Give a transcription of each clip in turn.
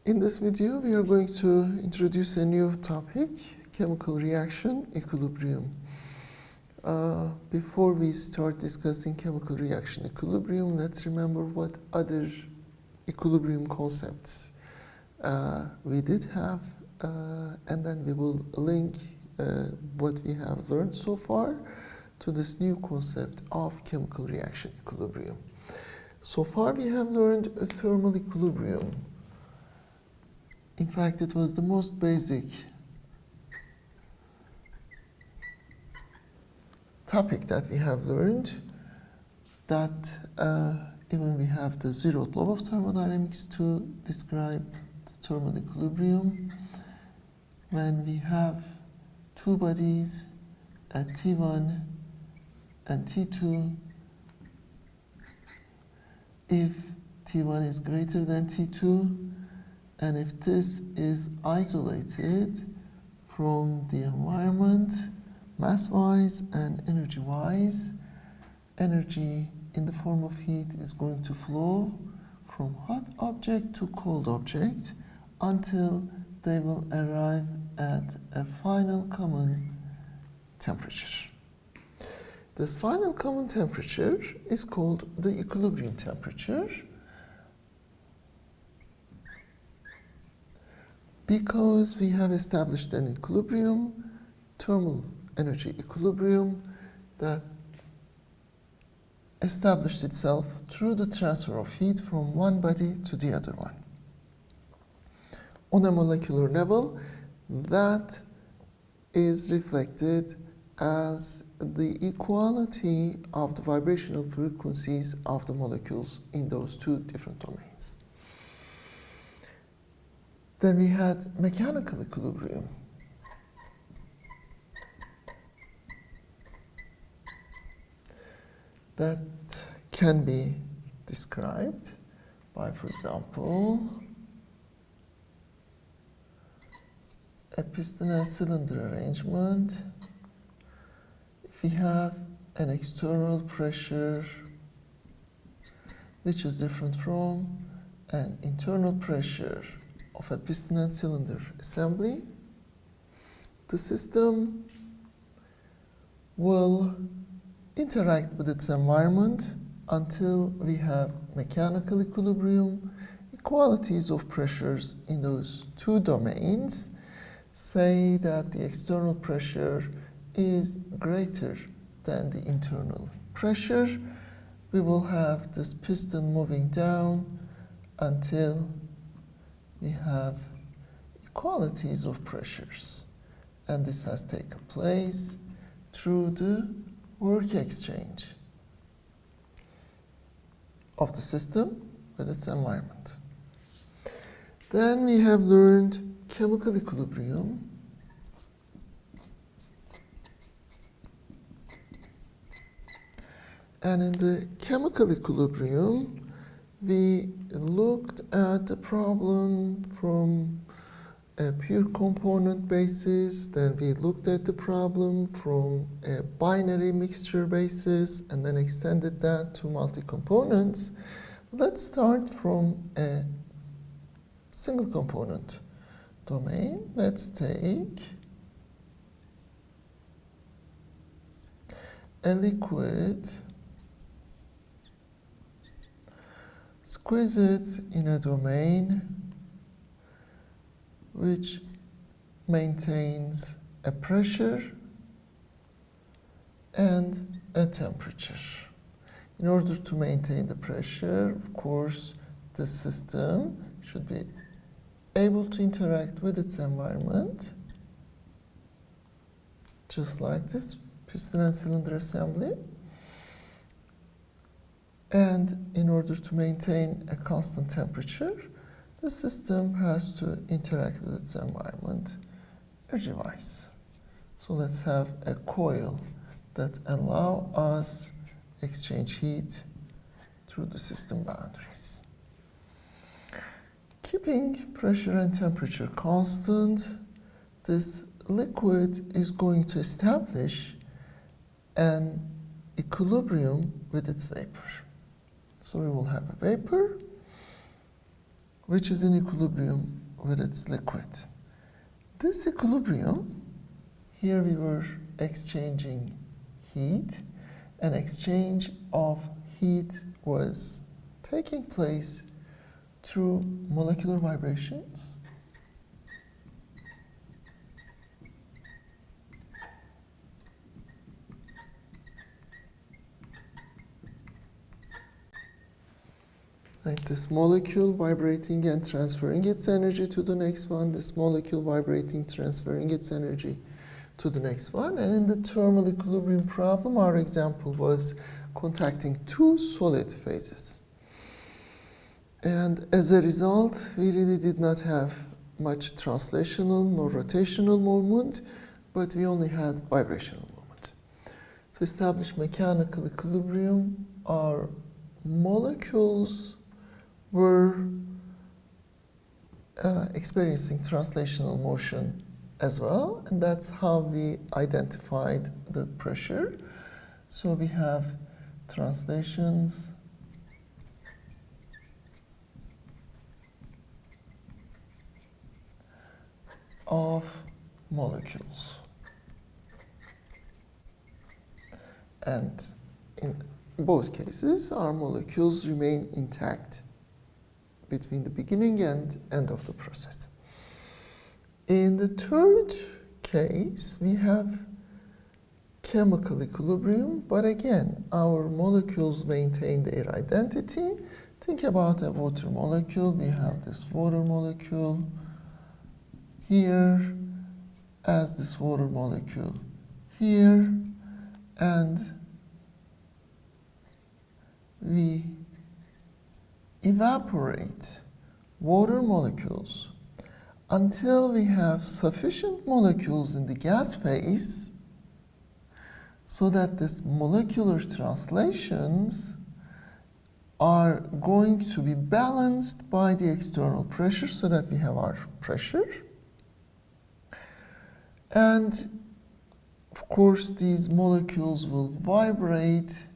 In this video, we are going to introduce a new topic, chemical reaction equilibrium. Before we start discussing chemical reaction equilibrium, let's remember what other equilibrium concepts we did have, and then we will link what we have learned so far to this new concept of chemical reaction equilibrium. So far, we have learned a thermal equilibrium. In fact, it was the most basic topic that we have learned, that even we have the zeroth law of thermodynamics to describe the thermal equilibrium. When we have two bodies at T1 and T2, if T1 is greater than T2, and if this is isolated from the environment, mass-wise and energy-wise, energy in the form of heat is going to flow from hot object to cold object until they will arrive at a final common temperature. This final common temperature is called the equilibrium temperature, because we have established an equilibrium, thermal energy equilibrium, that established itself through the transfer of heat from one body to the other one. On a molecular level, that is reflected as the equality of the vibrational frequencies of the molecules in those two different domains. Then we had mechanical equilibrium. That can be described by, for example, a piston and cylinder arrangement. If we have an external pressure which is different from an internal pressure of a piston and cylinder assembly, the system will interact with its environment until we have mechanical equilibrium, equalities of pressures in those two domains. Say that the external pressure is greater than the internal pressure. We will have this piston moving down until we have equalities of pressures, and this has taken place through the work exchange of the system with its environment. Then we have learned chemical equilibrium. And in the chemical equilibrium, we looked at the problem from a pure component basis, then we looked at the problem from a binary mixture basis, and then extended that to multi-components. Let's start from a single component domain. Let's take a liquid, squeeze it in a domain which maintains a pressure and a temperature. In order to maintain the pressure, of course, the system should be able to interact with its environment, just like this piston and cylinder assembly. And in order to maintain a constant temperature, the system has to interact with its environment energy-wise. So let's have a coil that allow us exchange heat through the system boundaries. Keeping pressure and temperature constant, this liquid is going to establish an equilibrium with its vapor. So we will have a vapor which is in equilibrium with its liquid. This equilibrium, here we were exchanging heat, and exchange of heat was taking place through molecular vibrations. Right, this molecule vibrating and transferring its energy to the next one, this molecule vibrating, transferring its energy to the next one. And in the thermal equilibrium problem, our example was contacting two solid phases. And as a result, we really did not have much translational nor rotational movement, but we only had vibrational movement. To establish mechanical equilibrium, our molecules were experiencing translational motion as well, and that's how we identified the pressure. So we have translations of molecules. And in both cases, our molecules remain intact between the beginning and end of the process. In the third case, we have chemical equilibrium, but again, our molecules maintain their identity. Think about a water molecule. We have this water molecule here, as this water molecule here, and we evaporate water molecules until we have sufficient molecules in the gas phase so that these molecular translations are going to be balanced by the external pressure so that we have our pressure. And of course, these molecules will vibrate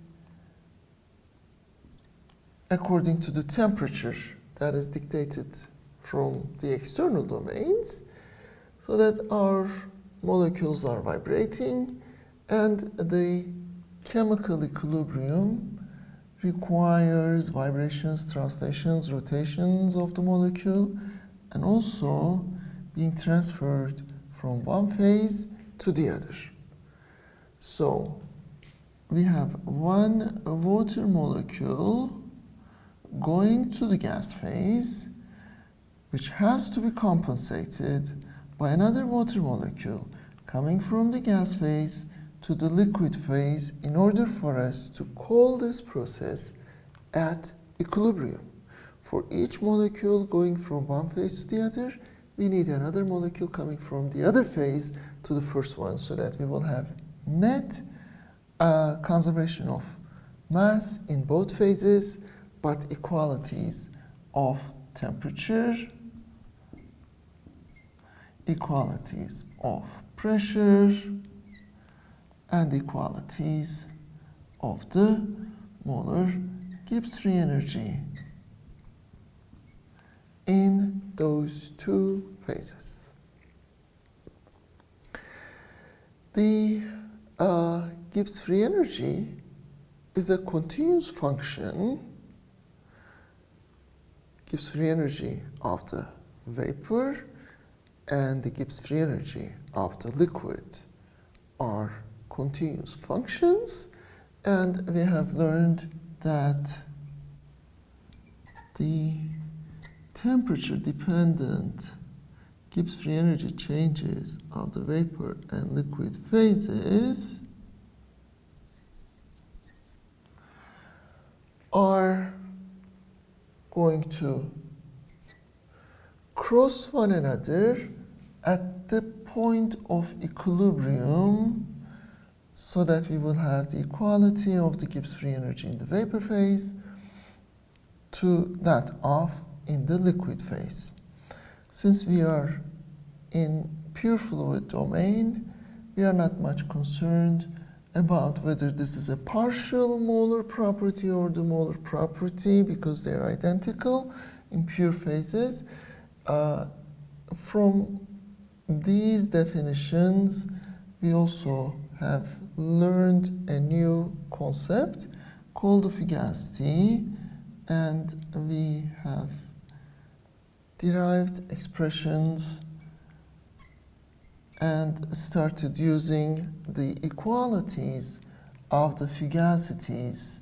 according to the temperature that is dictated from the external domains, so that our molecules are vibrating, and the chemical equilibrium requires vibrations, translations, rotations of the molecule, and also being transferred from one phase to the other. So we have one water molecule going to the gas phase, which has to be compensated by another water molecule coming from the gas phase to the liquid phase in order for us to call this process at equilibrium. For each molecule going from one phase to the other, we need another molecule coming from the other phase to the first one, so that we will have net conservation of mass in both phases, but equalities of temperature, equalities of pressure, and equalities of the molar Gibbs free energy in those two phases. The Gibbs free energy is a continuous function. Gibbs free energy of the vapor and the Gibbs free energy of the liquid are continuous functions, and we have learned that the temperature dependent Gibbs free energy changes of the vapor and liquid phases are going to cross one another at the point of equilibrium, so that we will have the equality of the Gibbs free energy in the vapor phase to that of in the liquid phase. Since we are in pure fluid domain, we are not much concerned about whether this is a partial molar property or the molar property, because they are identical. impure phases. From these definitions, we also have learned a new concept called fugacity, and we have derived expressions and started using the equalities of the fugacities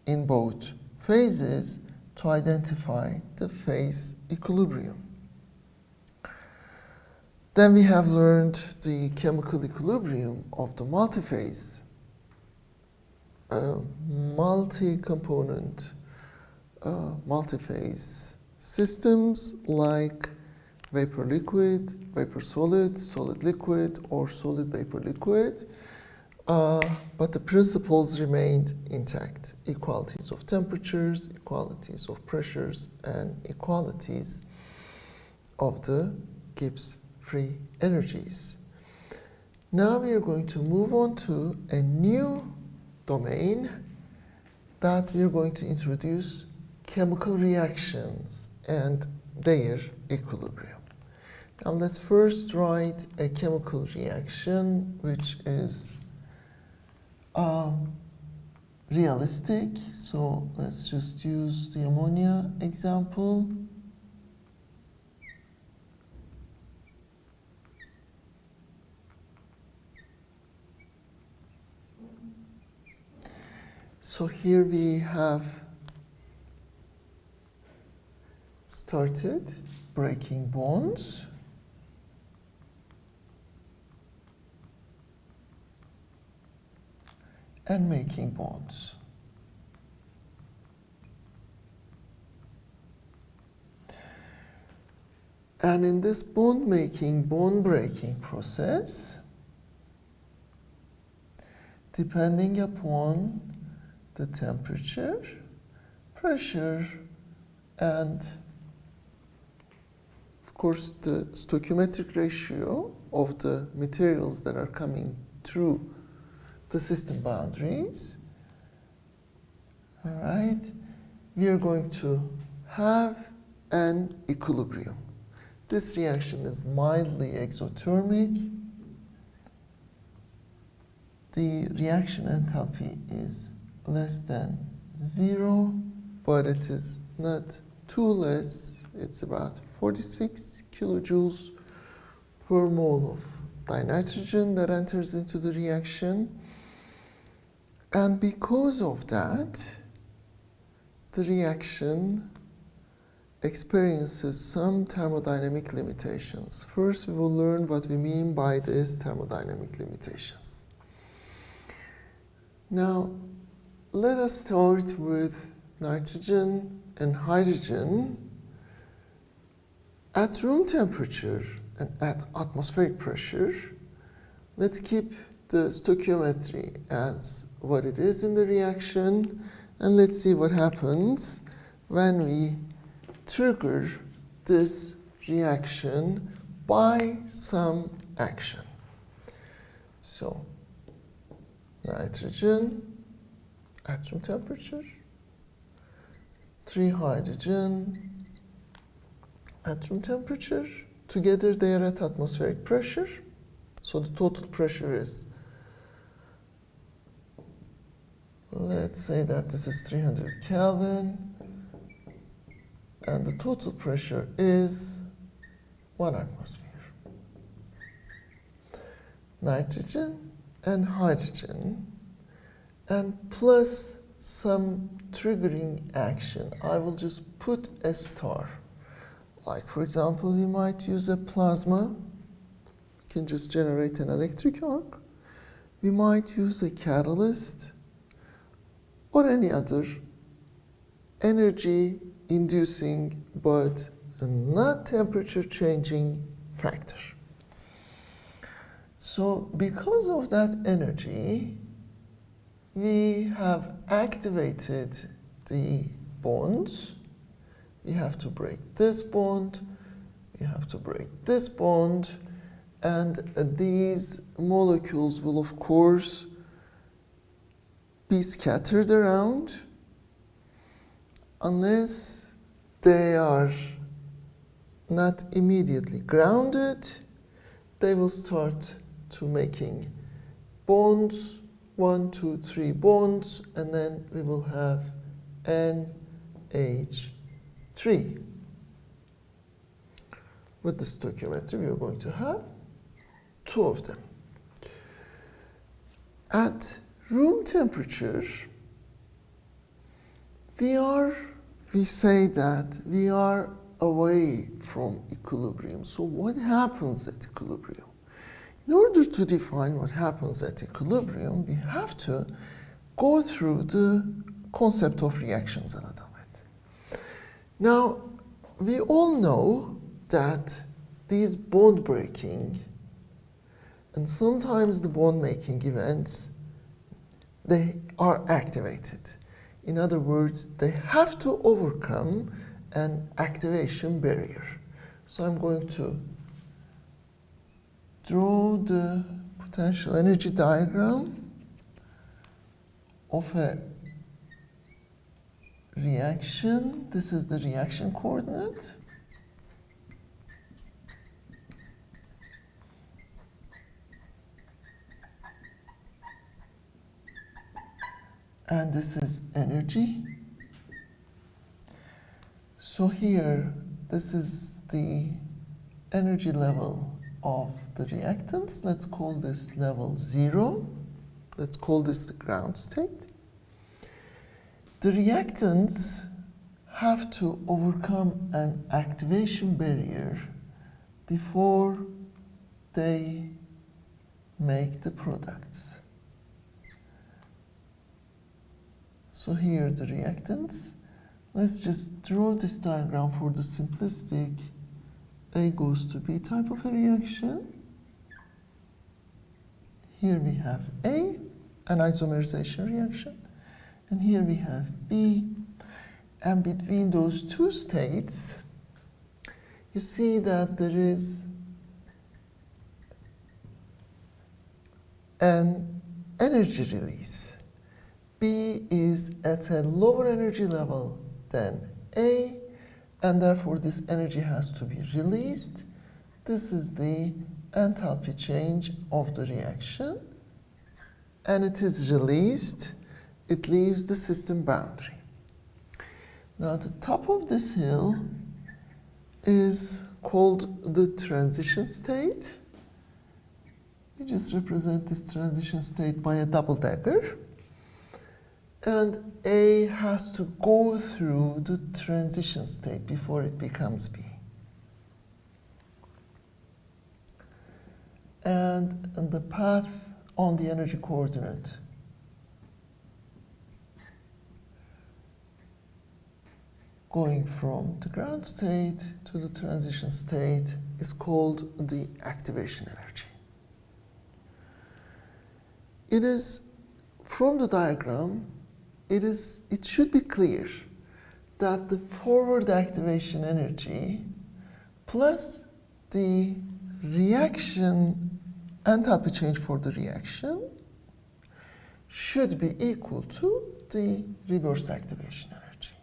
in both phases to identify the phase equilibrium. Then we have learned the chemical equilibrium of the multiphase, multi-component, multiphase systems like vapor liquid, vapor solid, solid liquid, or solid vapor liquid. But the principles remained intact: equalities of temperatures, equalities of pressures, and equalities of the Gibbs free energies. Now we are going to move on to a new domain that we are going to introduce: chemical reactions and their equilibrium. Now let's first write a chemical reaction which is realistic. So let's just use the ammonia example. So here we have started breaking bonds. And making bonds. And in this bond making, bond breaking process, depending upon the temperature, pressure, and of course the stoichiometric ratio of the materials that are coming through the system boundaries, all right, we are going to have an equilibrium. This reaction is mildly exothermic. The reaction enthalpy is less than 0, but it is not too less. It's about 46 kilojoules per mole of dinitrogen that enters into the reaction. And because of that, the reaction experiences some thermodynamic limitations. First, we will learn what we mean by these thermodynamic limitations. Now, let us start with nitrogen and hydrogen. At room temperature and at atmospheric pressure, let's keep the stoichiometry as what it is in the reaction, and let's see what happens when we trigger this reaction by some action. So, nitrogen at room temperature, 3 hydrogen at room temperature. Together they are at atmospheric pressure. So the total pressure is, let's say that this is 300 Kelvin, and the total pressure is 1 atmosphere. Nitrogen and hydrogen, and plus some triggering action. I will just put a star. Like, for example, we might use a plasma. We can just generate an electric arc. We might use a catalyst or any other energy inducing but not temperature changing factor. So because of that energy, we have activated the bonds. We have to break this bond, we have to break this bond, and these molecules will of course be scattered around unless they are not immediately grounded, they will start to making bonds, 1, 2, 3 bonds, and then we will have NH3. With the stoichiometry, we are going to have 2 of them. At room temperature, we say that we are away from equilibrium. So what happens at equilibrium? In order to define what happens at equilibrium, we have to go through the concept of reactions a little bit. Now, we all know that these bond breaking and sometimes the bond making events, they are activated. In other words, they have to overcome an activation barrier. So I'm going to draw the potential energy diagram of a reaction. This is the reaction coordinate. And this is energy. So here, this is the energy level of the reactants. Let's call this level 0. Let's call this the ground state. The reactants have to overcome an activation barrier before they make the products. So here are the reactants. Let's just draw this diagram for the simplistic A goes to B type of a reaction. Here we have A, an isomerization reaction, and here we have B. And between those two states, you see that there is an energy release. B is at a lower energy level than A, and therefore this energy has to be released. This is the enthalpy change of the reaction, and it is released. It leaves the system boundary. Now the top of this hill is called the transition state. We just represent this transition state by a double dagger. And A has to go through the transition state before it becomes B. And the path on the energy coordinate going from the ground state to the transition state is called the activation energy. It is, from the diagram, it should be clear that the forward activation energy plus the reaction enthalpy change for the reaction should be equal to the reverse activation energy.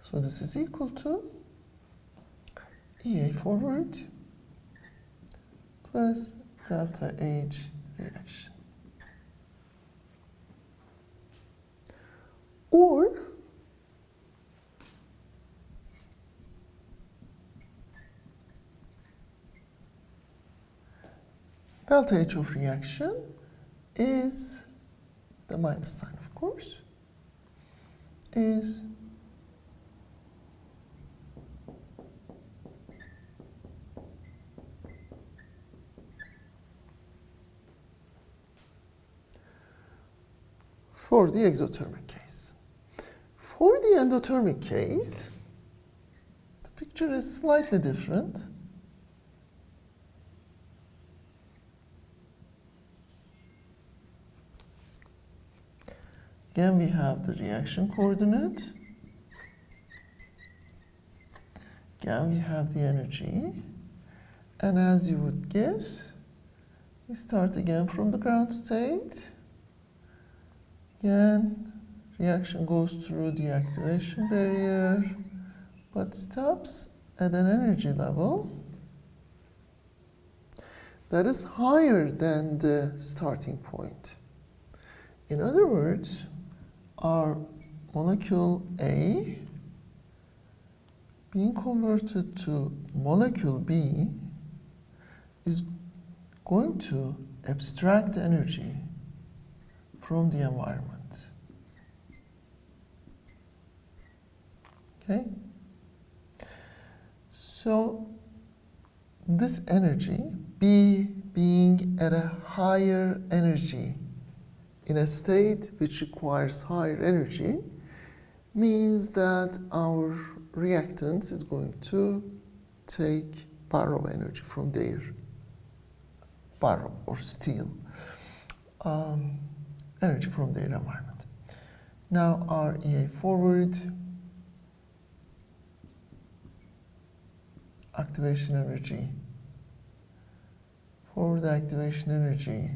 So this is equal to EA forward plus delta H reaction. Or delta H of reaction is the minus sign, of course, is for the exothermic case. For the endothermic case, the picture is slightly different. Again, we have the reaction coordinate. Again, we have the energy. And as you would guess, we start again from the ground state. Again, reaction goes through the activation barrier, but stops at an energy level that is higher than the starting point. In other words, our molecule A being converted to molecule B is going to abstract energy from the environment. Okay? So this energy, B being at a higher energy in a state which requires higher energy, means that our reactant is going to borrow energy from there. Borrow or steal energy from their environment. Now our EA forward activation energy. Forward activation energy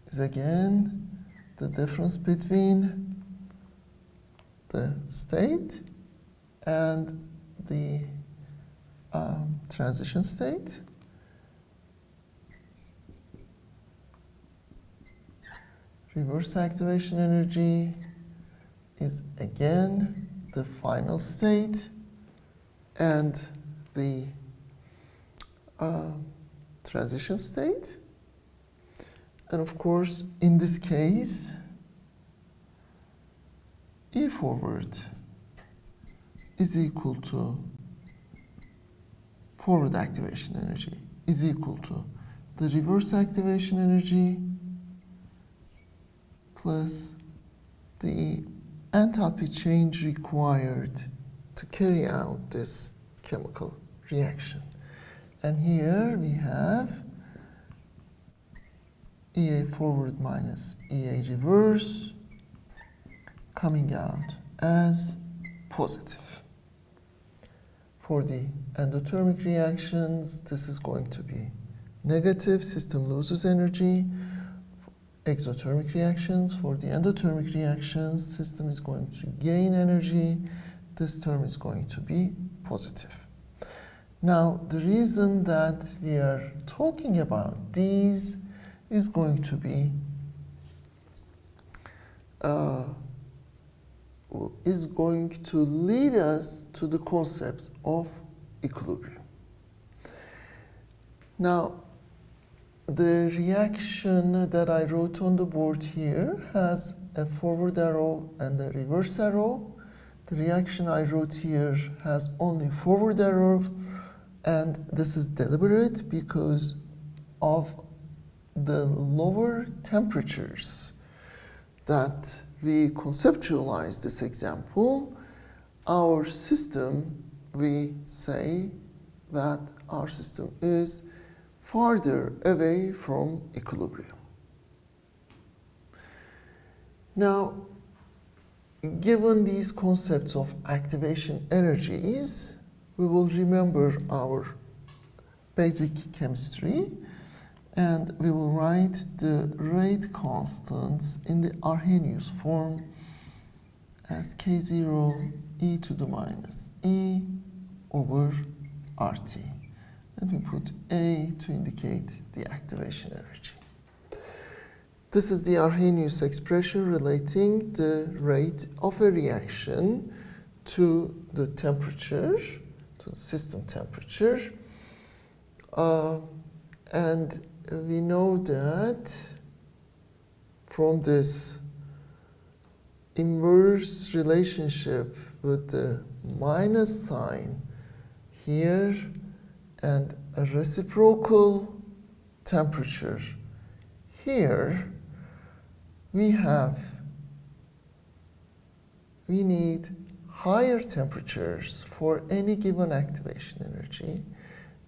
is again the difference between the state and the transition state. Reverse activation energy is again the final state and the transition state. And of course, in this case, E forward is equal to forward activation energy is equal to the reverse activation energy plus the enthalpy change required to carry out this chemical reaction. And here we have EA forward minus EA reverse coming out as positive. For the endothermic reactions, this is going to be negative, system loses energy. Exothermic reactions, for the endothermic reactions, system is going to gain energy. This term is going to be positive. Now, the reason that we are talking about these is going to be is going to lead us to the concept of equilibrium. Now, the reaction that I wrote on the board here has a forward arrow and a reverse arrow. The reaction I wrote here has only forward arrow, and this is deliberate because of the lower temperatures that we conceptualize this example. Our system, we say that our system is farther away from equilibrium. Now, given these concepts of activation energies, we will remember our basic chemistry, and we will write the rate constants in the Arrhenius form as K0 e to the minus e over RT. And we put A to indicate the activation energy. This is the Arrhenius expression relating the rate of a reaction to the temperature, to the system temperature. And we know that from this inverse relationship with the minus sign here and a reciprocal temperature here, we need higher temperatures for any given activation energy.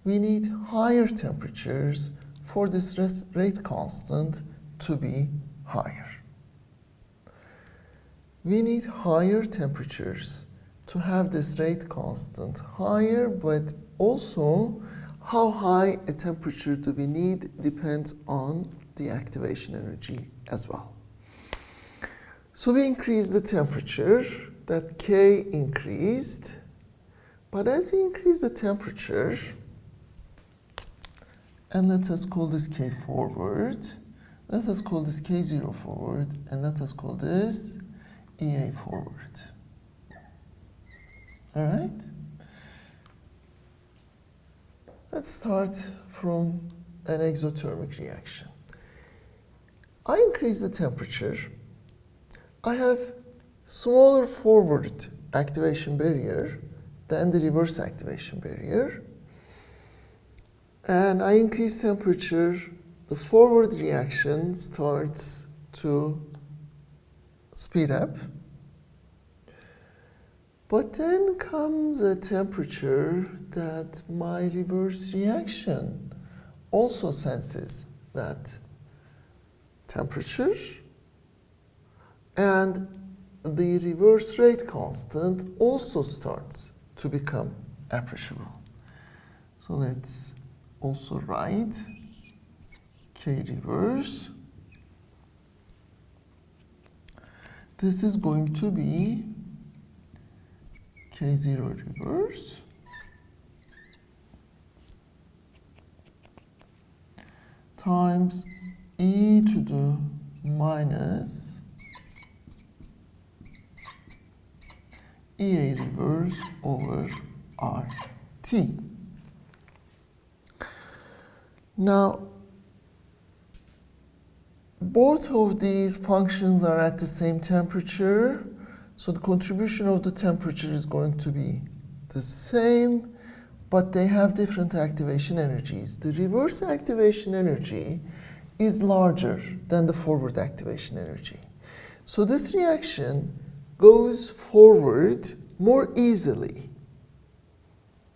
We need higher temperatures for this rate constant to be higher. We need higher temperatures to have this rate constant higher, but also how high a temperature do we need depends on the activation energy as well. So we increase the temperature, that K increased, but as we increase the temperature, and let us call this K forward, let us call this K0 forward, and let us call this EA forward. All right? Let's start from an exothermic reaction. I increase the temperature. I have smaller forward activation barrier than the reverse activation barrier. And I increase temperature, the forward reaction starts to speed up. But then comes a temperature that my reverse reaction also senses that temperature, and the reverse rate constant also starts to become appreciable. So let's also write K reverse. This is going to be K0 reverse times e to the minus EA reverse over RT. Now, both of these functions are at the same temperature, so the contribution of the temperature is going to be the same, but they have different activation energies. The reverse activation energy is larger than the forward activation energy. So this reaction goes forward more easily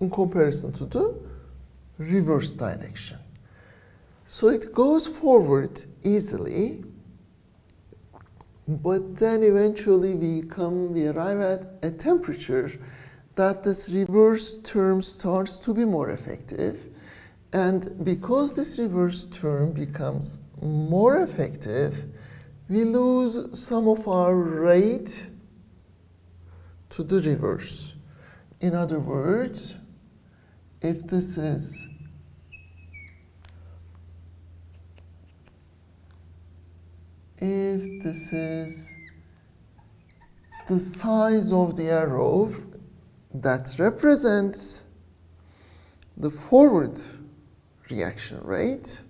in comparison to the reverse direction. So it goes forward easily, but then eventually we arrive at a temperature that this reverse term starts to be more effective. And because this reverse term becomes more effective, we lose some of our rate to the reverse. In other words, if this is the size of the arrow that represents the forward reaction rate,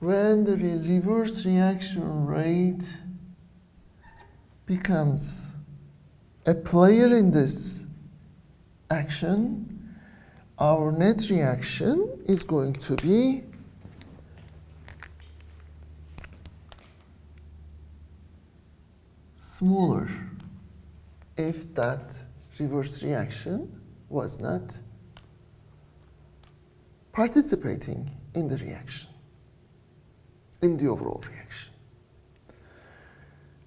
when the reverse reaction rate becomes a player in this action, our net reaction is going to be smaller if that reverse reaction was not participating in the reaction, in the overall reaction.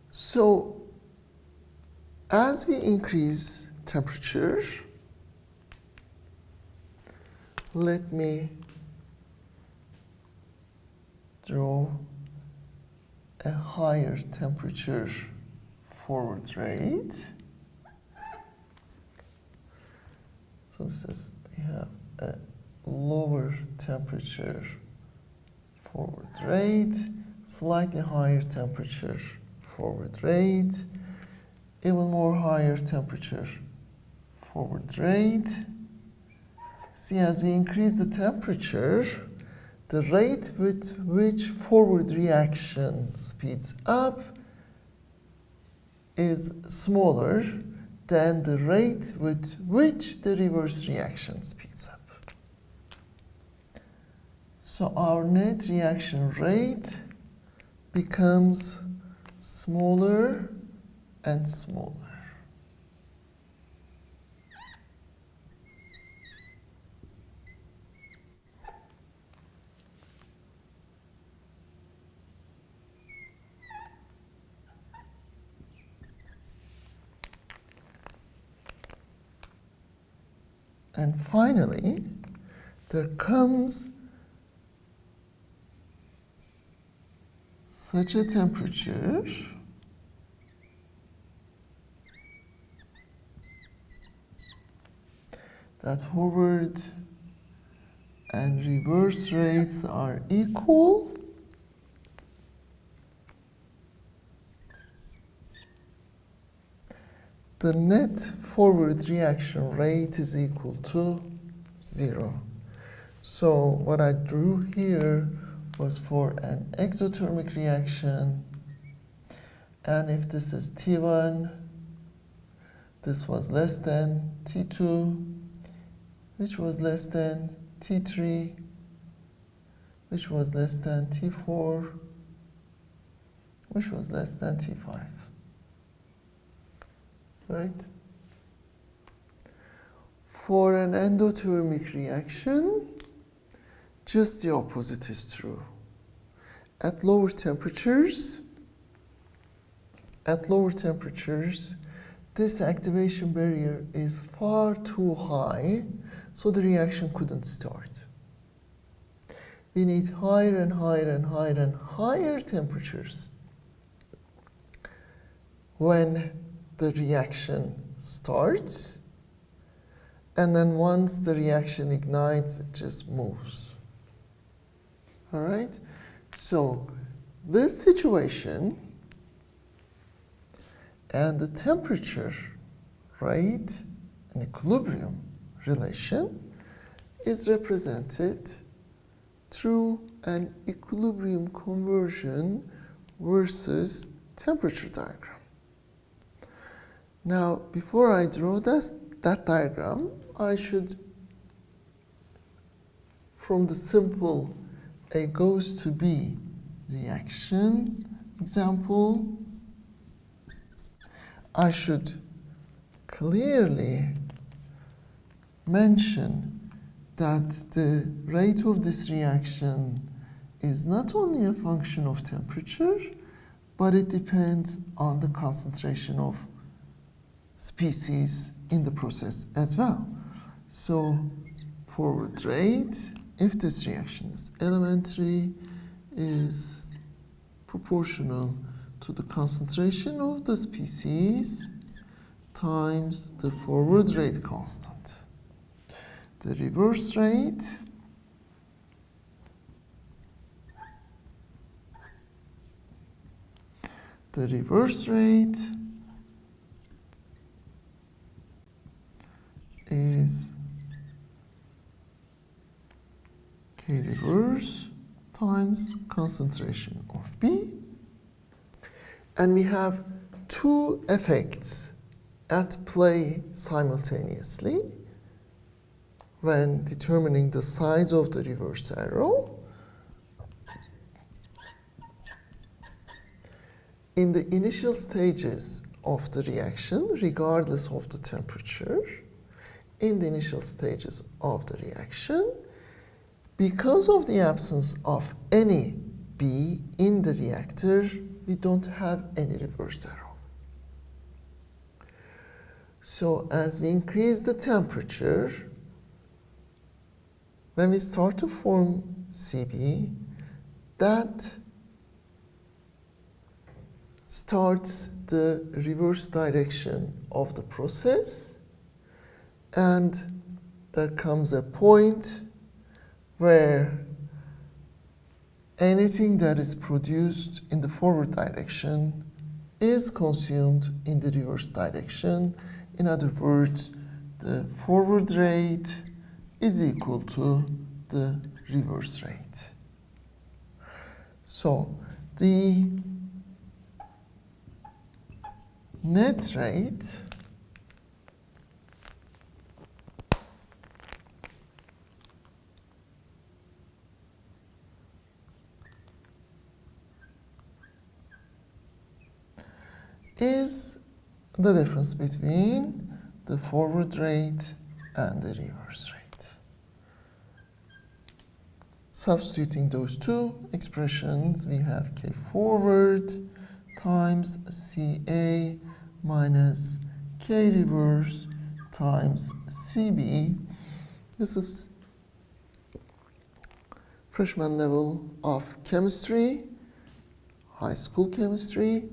So as we increase temperature, let me draw a higher temperature forward rate. So this is, we have a lower temperature forward rate, slightly higher temperature forward rate, even more higher temperature forward rate. See, as we increase the temperature, the rate with which forward reaction speeds up is smaller than the rate with which the reverse reaction speeds up. So our net reaction rate becomes smaller and smaller. And finally, there comes such a temperature that forward and reverse rates are equal, the net forward reaction rate is equal to 0. So what I drew here was for an exothermic reaction, and if this is T1, this was less than T2, which was less than T3, which was less than T4, which was less than T5. Right? For an endothermic reaction, just the opposite is true. At lower temperatures, this activation barrier is far too high, so the reaction couldn't start. We need higher and higher and higher and higher temperatures when the reaction starts, and then once the reaction ignites, it just moves. All right? So this situation and the temperature, right, and equilibrium relation is represented through an equilibrium conversion versus temperature diagram. Now, before I draw that diagram, I should, from the simple A goes to B reaction example, I should clearly mention that the rate of this reaction is not only a function of temperature, but it depends on the concentration of species in the process as well. So forward rate, if this reaction is elementary, is proportional to the concentration of the species times the forward rate constant. The reverse rate is K reverse times concentration of B. And we have two effects at play simultaneously when determining the size of the reverse arrow. In the initial stages of the reaction, regardless of the temperature, in the initial stages of the reaction, because of the absence of any B in the reactor, we don't have any reverse arrow. So as we increase the temperature, when we start to form CB, that starts the reverse direction of the process, and there comes a point where anything that is produced in the forward direction is consumed in the reverse direction. In other words, the forward rate is equal to the reverse rate. So the net rate is the difference between the forward rate and the reverse rate. Substituting those two expressions, we have K forward times CA minus K reverse times CB. This is freshman level of chemistry, high school chemistry.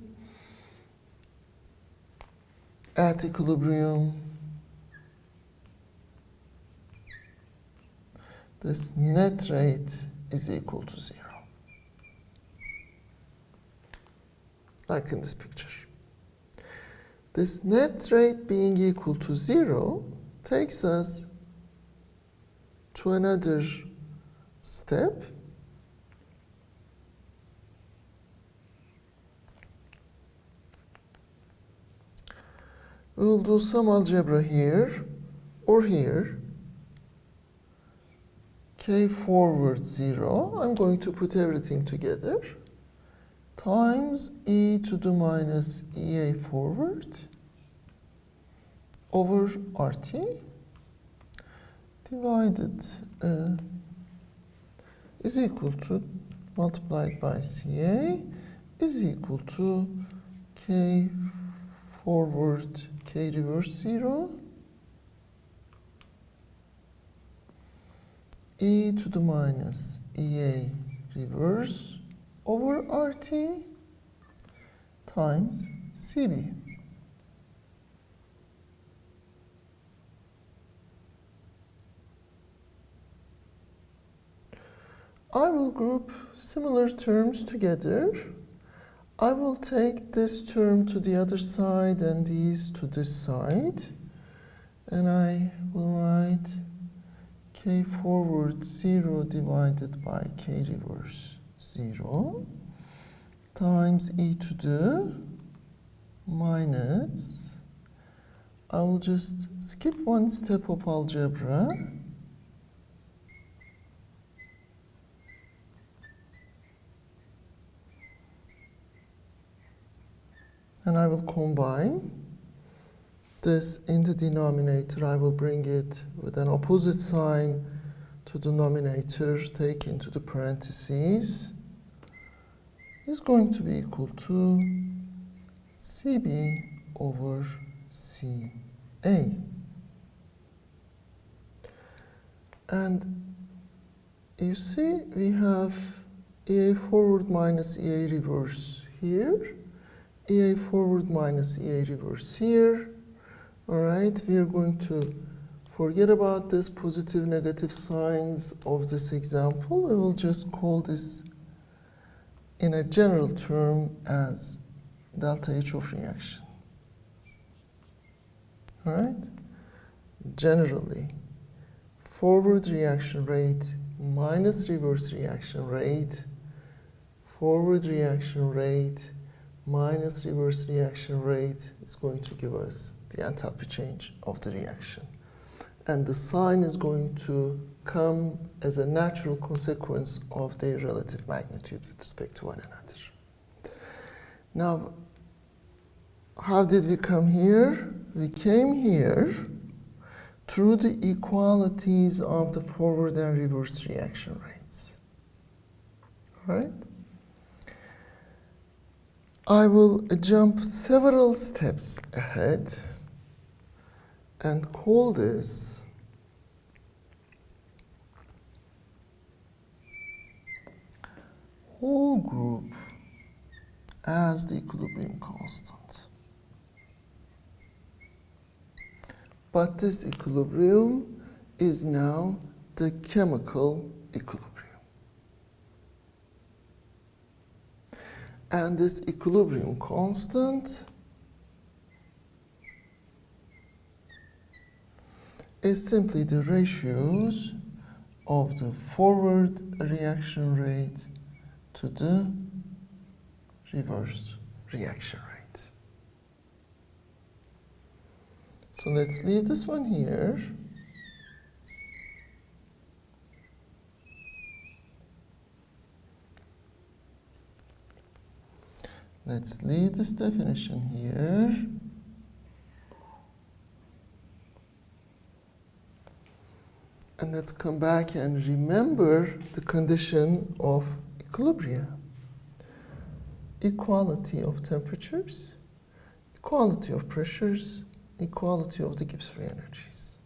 At equilibrium, this net rate is equal to 0. Like in this picture. This net rate being equal to 0 takes us to another step. We'll do some algebra here or here. K forward 0. I'm going to put everything together. Times e to the minus ea forward over RT divided is equal to, multiplied by Ca is equal to K forward K reverse 0 e to the minus ea reverse over RT times Cb. I will group similar terms together. I will take this term to the other side and these to this side. And I will write K forward 0 divided by K reverse 0 times e to the minus, I will just skip one step of algebra and I will combine this in the denominator. I will bring it with an opposite sign to the denominator, take into the parentheses, is going to be equal to Cb over Ca. And you see we have Ea forward minus Ea reverse here, Ea forward minus Ea reverse here. All right, we are going to forget about this positive negative signs of this example. We will just call this in a general term as delta H of reaction. All right? Generally, forward reaction rate minus reverse reaction rate, forward reaction rate minus reverse reaction rate is going to give us the enthalpy change of the reaction. And the sign is going to come as a natural consequence of their relative magnitude with respect to one another. Now, how did we come here? We came here through the equalities of the forward and reverse reaction rates. All right? I will jump several steps ahead and call this whole group as the equilibrium constant. But this equilibrium is now the chemical equilibrium. And this equilibrium constant is simply the ratios of the forward reaction rate to the reverse reaction rate. So let's leave this one here. Let's leave this definition here. And let's come back and remember the condition of equilibrium. Equality of temperatures, equality of pressures, equality of the Gibbs free energies.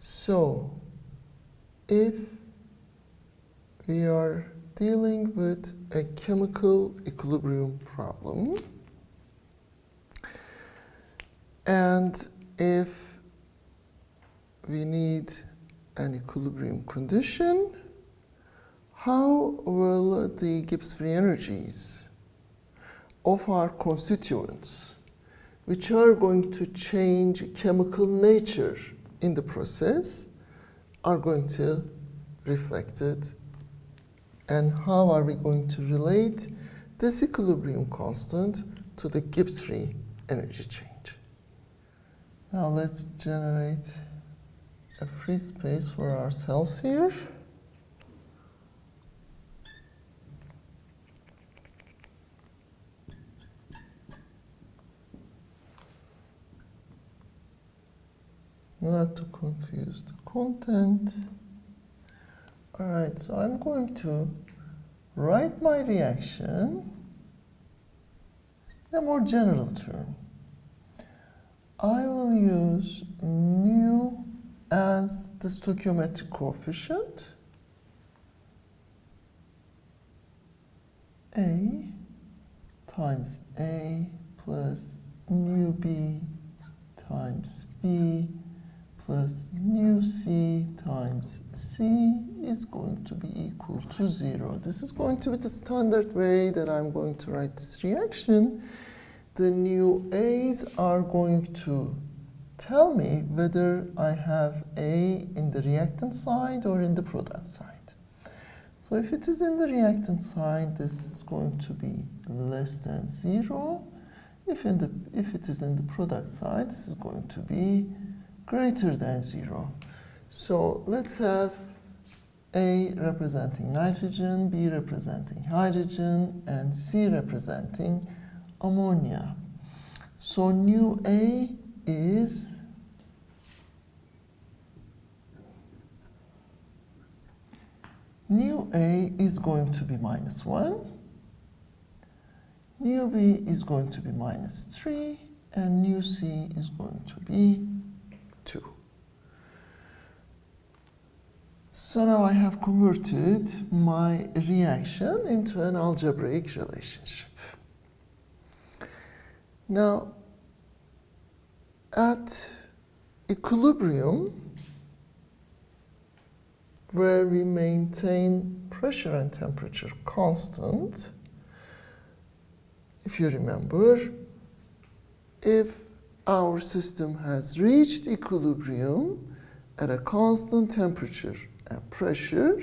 So, if we are dealing with a chemical equilibrium problem, and if we need an equilibrium condition, how will the Gibbs free energies of our constituents, which are going to change chemical nature in the process, are going to reflect it, and how are we going to relate this equilibrium constant to the Gibbs free energy change? Now let's generate a free space for ourselves here. Not to confuse the content. All right, so I'm going to write my reaction in a more general term. I will use nu as the stoichiometric coefficient, A times A plus nu B times B plus nu C times C is going to be equal to 0. This is going to be the standard way that I'm going to write this reaction. The nu A's are going to tell me whether I have A in the reactant side or in the product side. So if it is in the reactant side, this is going to be less than 0. If it is in the product side, this is going to be greater than 0. So let's have A representing nitrogen, B representing hydrogen, and C representing ammonia. So nu A is going to be -1, nu B is going to be -3, and nu C is going to be 2. So now I have converted my reaction into an algebraic relationship. Now, at equilibrium, where we maintain pressure and temperature constant, if you remember, if our system has reached equilibrium at a constant temperature and pressure,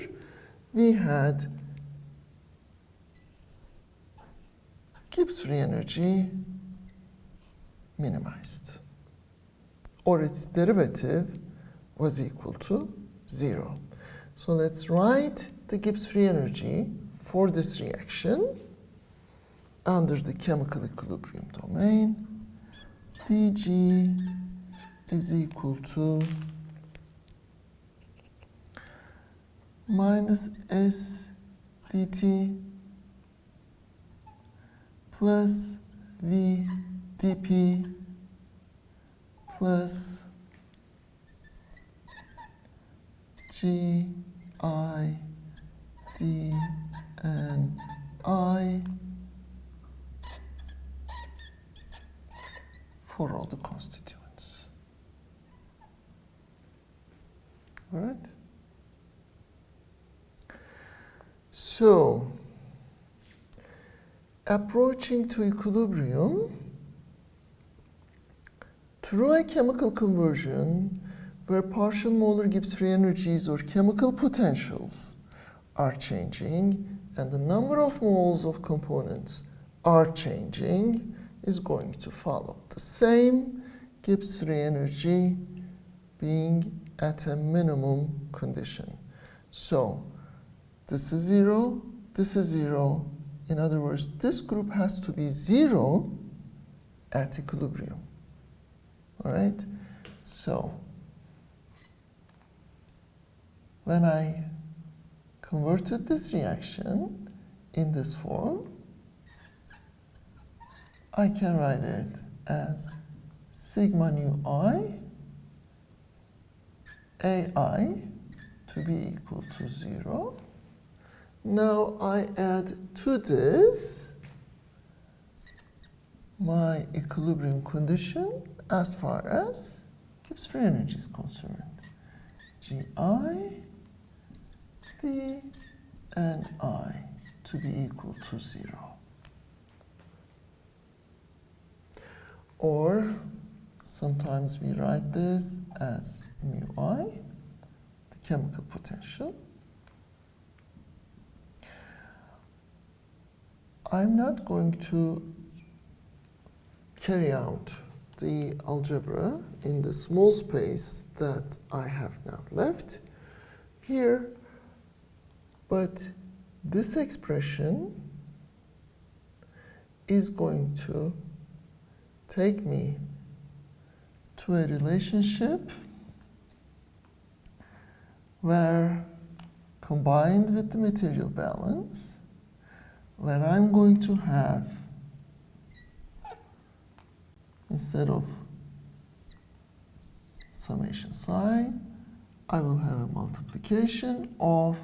we had Gibbs free energy minimized, or its derivative was equal to 0. So let's write the Gibbs free energy for this reaction under the chemical equilibrium domain. dG is equal to minus S dt plus V dP plus G I D N I for all the constituents. All right? So, approaching to equilibrium through a chemical conversion where partial molar Gibbs free energies or chemical potentials are changing and the number of moles of components are changing, is going to follow the same Gibbs free energy being at a minimum condition. So this is 0, this is 0. In other words, this group has to be 0 at equilibrium. All right? So when I converted this reaction in this form, I can write it as sigma nu I, Ai to to be equal to 0. Now I add to this my equilibrium condition as far as Gibbs free energy is concerned. Gi, d, and I to be equal to 0. Or sometimes we write this as mu I, the chemical potential. I'm not going to carry out the algebra in the small space that I have now left here, but this expression is going to take me to a relationship where, combined with the material balance, where I'm going to have, instead of summation sign, I will have a multiplication of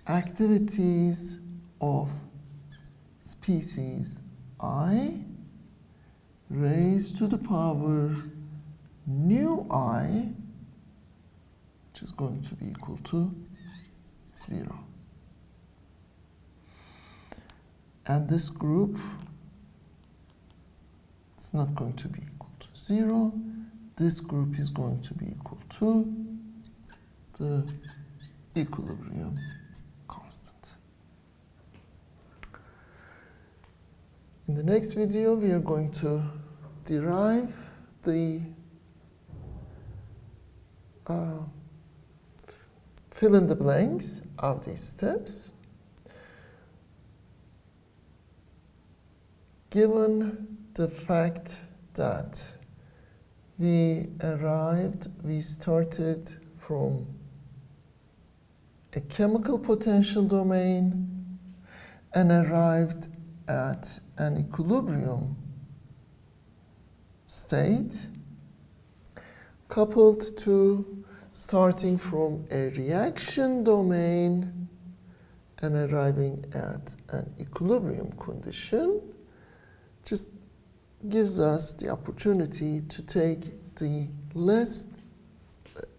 activities of species I raised to the power nu I, which is going to be equal to 0. And this group, it's not going to be equal to 0. This group is going to be equal to the equilibrium constant. In the next video, we are going to derive the fill in the blanks of these steps. Given the fact that we started from a chemical potential domain and arrived at an equilibrium state, coupled to starting from a reaction domain and arriving at an equilibrium condition, just gives us the opportunity to take the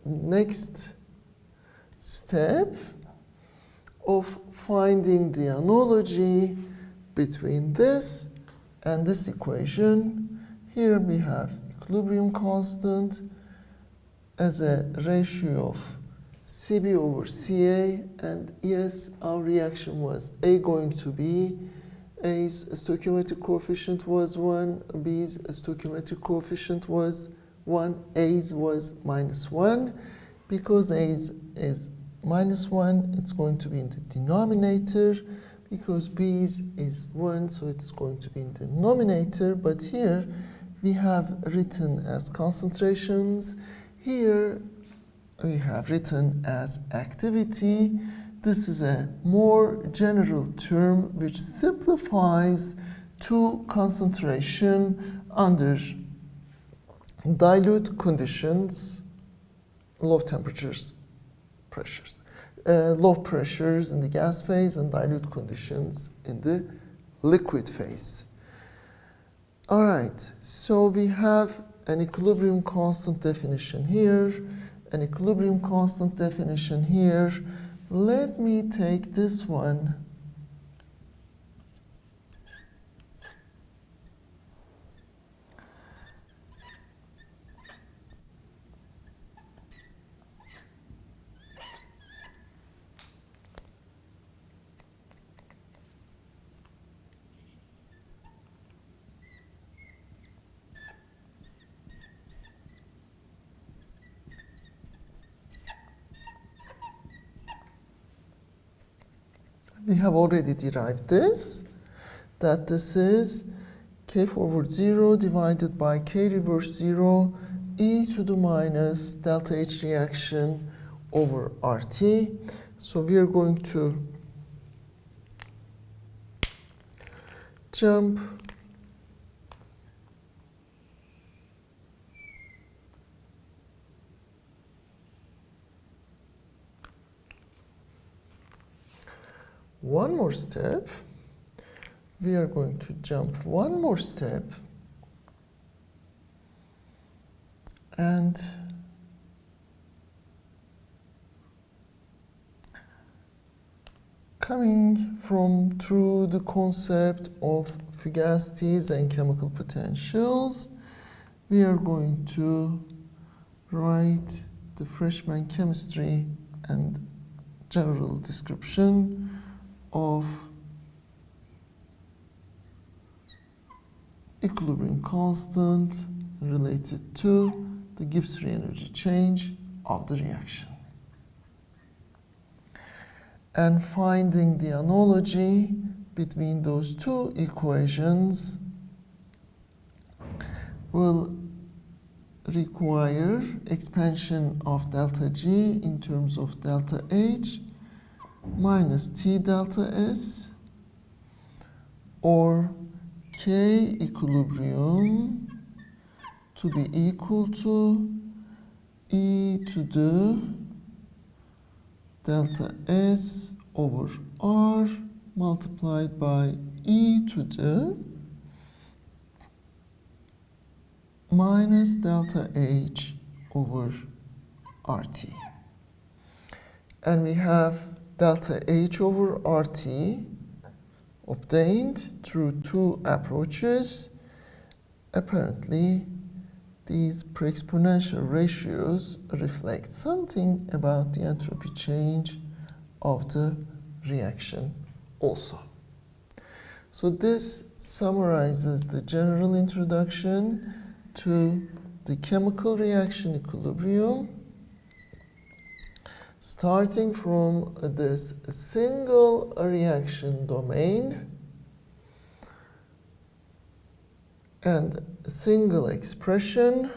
next step of finding the analogy between this and this equation. Here we have equilibrium constant as a ratio of Cb over Ca, and yes, our reaction was A going to B. A's stoichiometric coefficient was 1, B's stoichiometric coefficient was 1, A's was -1. Because A's is -1, it's going to be in the denominator. Because B's is 1, so it's going to be in the numerator. But here we have written as concentrations. Here we have written as activity. This is a more general term which simplifies to concentration under dilute conditions, low temperatures, pressures, low pressures in the gas phase and dilute conditions in the liquid phase. All right, so we have an equilibrium constant definition here, an equilibrium constant definition here. Let me take this one we have already derived this, that this is k forward 0 divided by k reverse 0 e to the minus delta H reaction over RT. So we are going to jump one more step. We are going to jump one more step and coming from through the concept of fugacities and chemical potentials, we are going to write the freshman chemistry and general description of equilibrium constant related to the Gibbs free energy change of the reaction. And finding the analogy between those two equations will require expansion of delta G in terms of delta H minus T delta S, or K equilibrium to be equal to E to the delta S over R multiplied by E to the minus delta H over RT. And we have delta H over RT obtained through two approaches. Apparently, these pre-exponential ratios reflect something about the entropy change of the reaction also. So this summarizes the general introduction to the chemical reaction equilibrium, starting from this single reaction domain and a single expression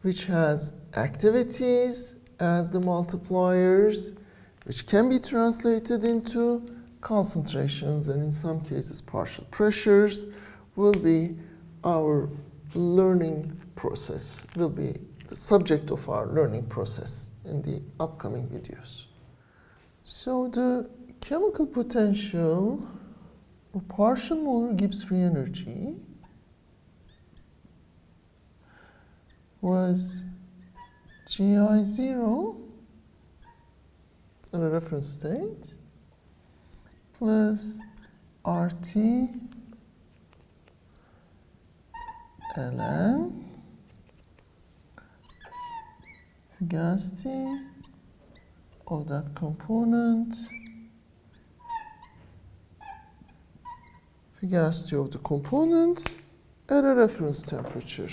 which has activities as the multipliers, which can be translated into concentrations and in some cases partial pressures, will be our learning process, will be the subject of our learning process in the upcoming videos. So the chemical potential or partial molar Gibbs free energy was GI0 at a reference state plus RT ln fugacity of that component, fugacity of the component at a reference temperature.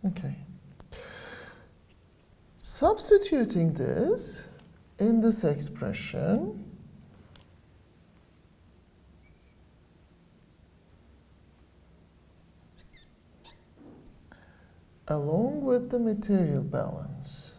Okay. Substituting this in this expression, along with the material balance,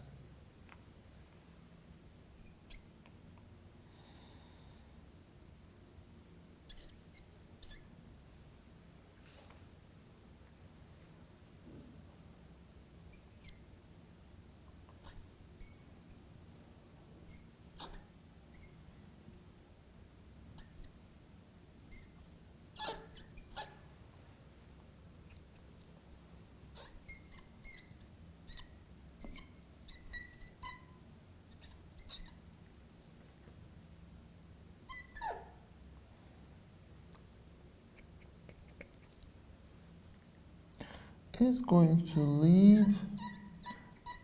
is going to lead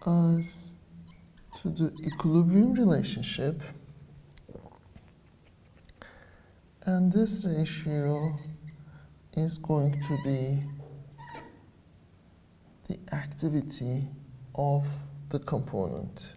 us to the equilibrium relationship, and this ratio is going to be the activity of the component.